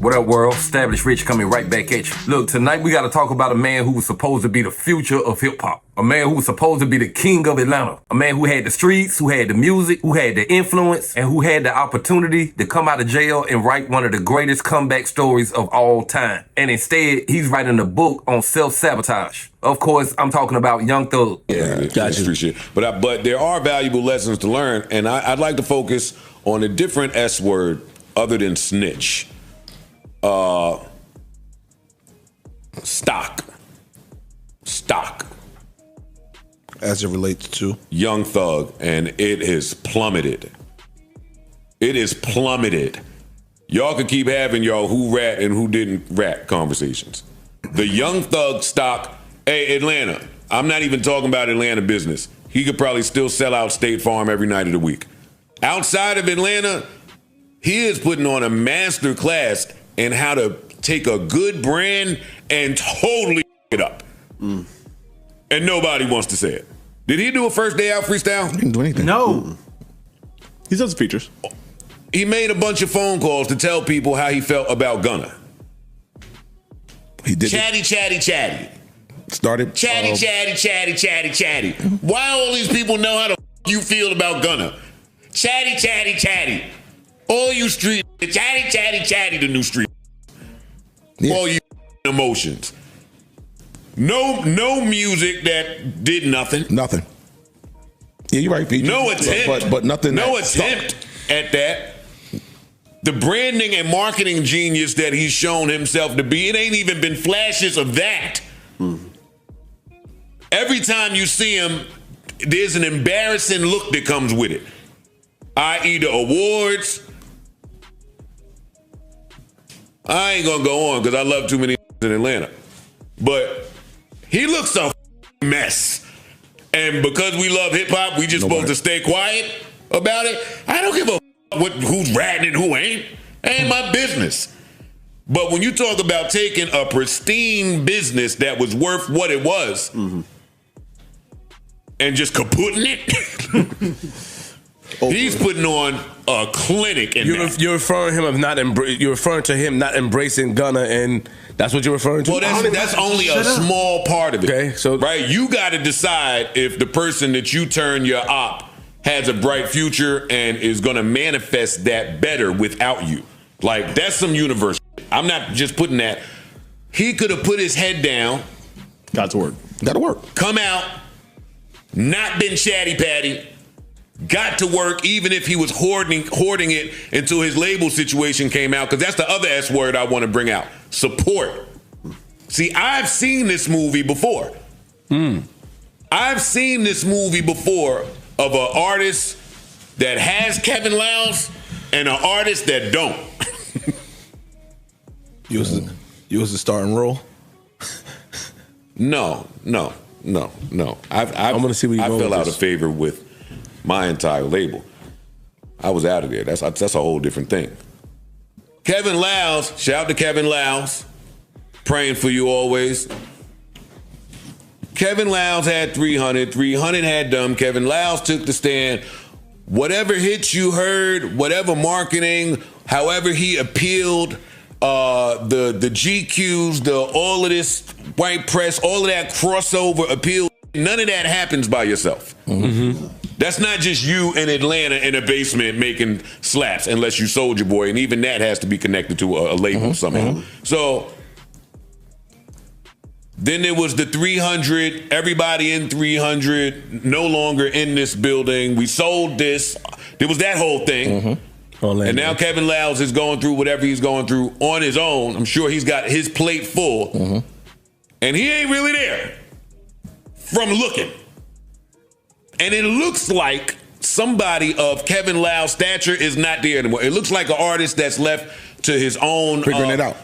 What up, world? Established Rich coming right back at you. Look, tonight we got to talk about a man who was supposed to be the future of hip-hop. A man who was supposed to be the king of Atlanta. A man who had the streets, who had the music, who had the influence, and who had the opportunity to come out of jail and write one of the greatest comeback stories of all time. And instead, he's writing a book on self-sabotage. Of course, I'm talking about Young Thug. Yeah, gotcha. Shit. But there are valuable lessons to learn, and I'd like to focus on a different S word other than snitch. Stock. As it relates to Young Thug, and it has plummeted. It is plummeted. Y'all can keep having y'all who rat and who didn't rat conversations. The Young Thug stock, hey, Atlanta, I'm not even talking about Atlanta business. He could probably still sell out State Farm every night of the week. Outside of Atlanta, he is putting on a master class in how to take a good brand and totally it up. And nobody wants to say it. Did he do a first day out freestyle? He didn't do anything. No. He does features. He made a bunch of phone calls to tell people how he felt about Gunna. He did. Chatty. Started. Chatty. Why all these people know how you feel about Gunna? Chatty. All you street, chatty, the new street. Yeah. All you emotions. No music that did nothing. Nothing. Yeah, you're right, Pete. No attempt. But nothing. No attempt at that. The branding and marketing genius that he's shown himself to be, it ain't even been flashes of that. Every time you see him, there's an embarrassing look that comes with it. I.e. the awards. I ain't gonna go on because I love too many in Atlanta. But he looks a mess. And because we love hip hop, we just supposed to stay quiet about it. I don't give a who's ratting and who ain't. Ain't my business. But when you talk about taking a pristine business that was worth what it was and just kaputting it, he's putting on a clinic. You're referring to him not embracing Gunna, and that's what you're referring to. Well, that's only a small part of it. Okay, so right, you got to decide if the person that you turn your op has a bright future and is going to manifest that better without you. Like, that's some universe. I'm not just putting that. He could have put his head down. Got to work. Come out, not been chatty patty. Got to work even if he was hoarding it until his label situation came out, because that's the other S word I want to bring out. Support. See, I've seen this movie before. I've seen this movie before of an artist that has Kevin Lowndes and an artist that don't. You was the starting role? No. I'm gonna see what you I go fell with out this. of favor with my entire label. I was out of there. That's a whole different thing. Kevin Lowndes, shout out to Kevin Lowndes. Praying for you always. Kevin Lowndes had 300. 300 had them. Kevin Lowndes took the stand. Whatever hits you heard, whatever marketing, however he appealed, the GQs, all of this white press, all of that crossover appeal, none of that happens by yourself. That's not just you in Atlanta in a basement making slaps, unless you Soulja Boy, and even that has to be connected to a label somehow. So then there was the 300, everybody in 300, no longer in this building. We sold this. There was that whole thing. And now Kevin Lowndes is going through whatever he's going through on his own. I'm sure he's got his plate full. And he ain't really there from looking. And it looks like somebody of Kevin Lowndes' stature is not there anymore. It looks like an artist that's left to his own. Figure it out.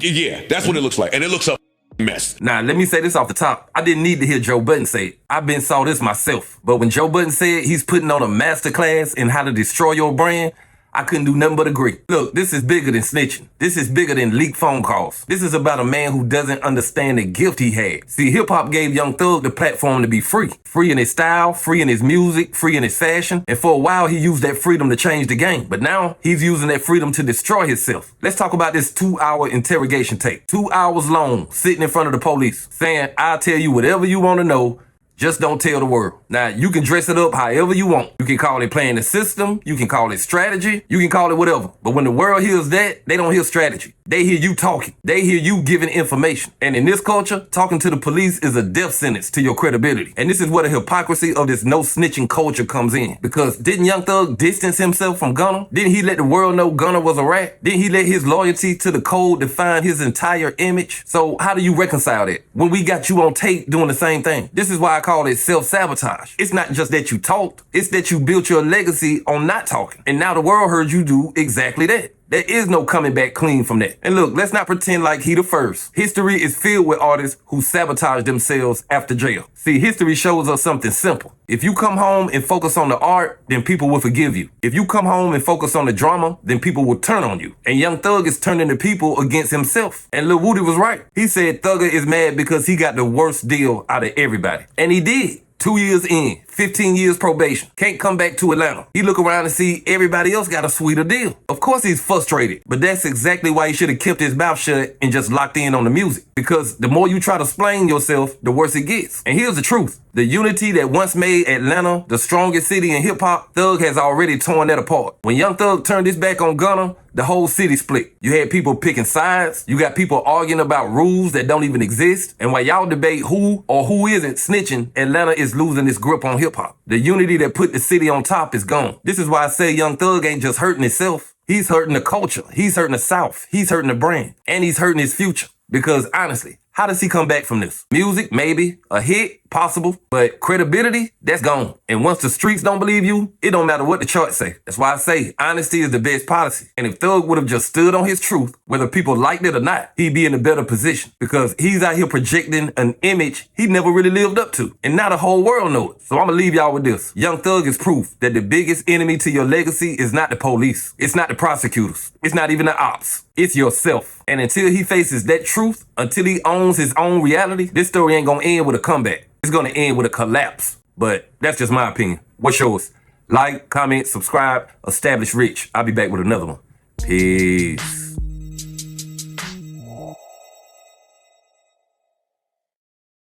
Yeah, that's what it looks like. And it looks a mess. Now, let me say this off the top. I didn't need to hear Joe Budden say it. I've been saw this myself. But when Joe Budden said he's putting on a masterclass in how to destroy your brand, I couldn't do nothing but agree. Look, this is bigger than snitching. This is bigger than leaked phone calls. This is about a man who doesn't understand the gift he had. See, hip-hop gave Young Thug the platform to be free. Free in his style, free in his music, free in his fashion. And for a while, he used that freedom to change the game. But now, he's using that freedom to destroy himself. Let's talk about this 2-hour interrogation tape. 2 hours long, sitting in front of the police, saying, I'll tell you whatever you want to know. Just don't tell the world. Now, you can dress it up however you want. You can call it playing the system. You can call it strategy. You can call it whatever. But when the world hears that, they don't hear strategy. They hear you talking. They hear you giving information. And in this culture, talking to the police is a death sentence to your credibility. And this is where the hypocrisy of this no snitching culture comes in. Because didn't Young Thug distance himself from Gunna? Didn't he let the world know Gunna was a rat? Didn't he let his loyalty to the code define his entire image? So how do you reconcile that when we got you on tape doing the same thing? This is why I call it self-sabotage. It's not just that you talked, it's that you built your legacy on not talking. And now the world heard you do exactly that. There is no coming back clean from that. And look, let's not pretend like he the first. History is filled with artists who sabotage themselves after jail. See, history shows us something simple. If you come home and focus on the art, then people will forgive you. If you come home and focus on the drama, then people will turn on you. And Young Thug is turning the people against himself. And Lil Woody was right. He said Thugger is mad because he got the worst deal out of everybody. And he did. 2 years in, 15 years probation. Can't come back to Atlanta. He look around and see everybody else got a sweeter deal. Of course he's frustrated, but that's exactly why he should have kept his mouth shut and just locked in on the music. Because the more you try to explain yourself, the worse it gets. And here's the truth. The unity that once made Atlanta the strongest city in hip-hop, Thug has already torn that apart. When Young Thug turned his back on Gunna, the whole city split. You had people picking sides. You got people arguing about rules that don't even exist. And while y'all debate who or who isn't snitching, Atlanta is losing its grip on hip-hop. The unity that put the city on top is gone. This is why I say Young Thug ain't just hurting himself. He's hurting the culture. He's hurting the South. He's hurting the brand. And he's hurting his future. Because honestly, how does he come back from this? Music, maybe. A hit, possible. But credibility, that's gone. And once the streets don't believe you, it don't matter what the charts say. That's why I say honesty is the best policy. And if Thug would have just stood on his truth, whether people liked it or not, he'd be in a better position. Because he's out here projecting an image he never really lived up to. And now the whole world knows it. So I'm gonna leave y'all with this. Young Thug is proof that the biggest enemy to your legacy is not the police. It's not the prosecutors. It's not even the ops. It's yourself. And until he faces that truth, until he owns his own reality, this story ain't gonna end with a comeback. It's gonna end with a collapse. But that's just my opinion. What's yours? Like, comment, subscribe, establish rich. I'll be back with another one. Peace.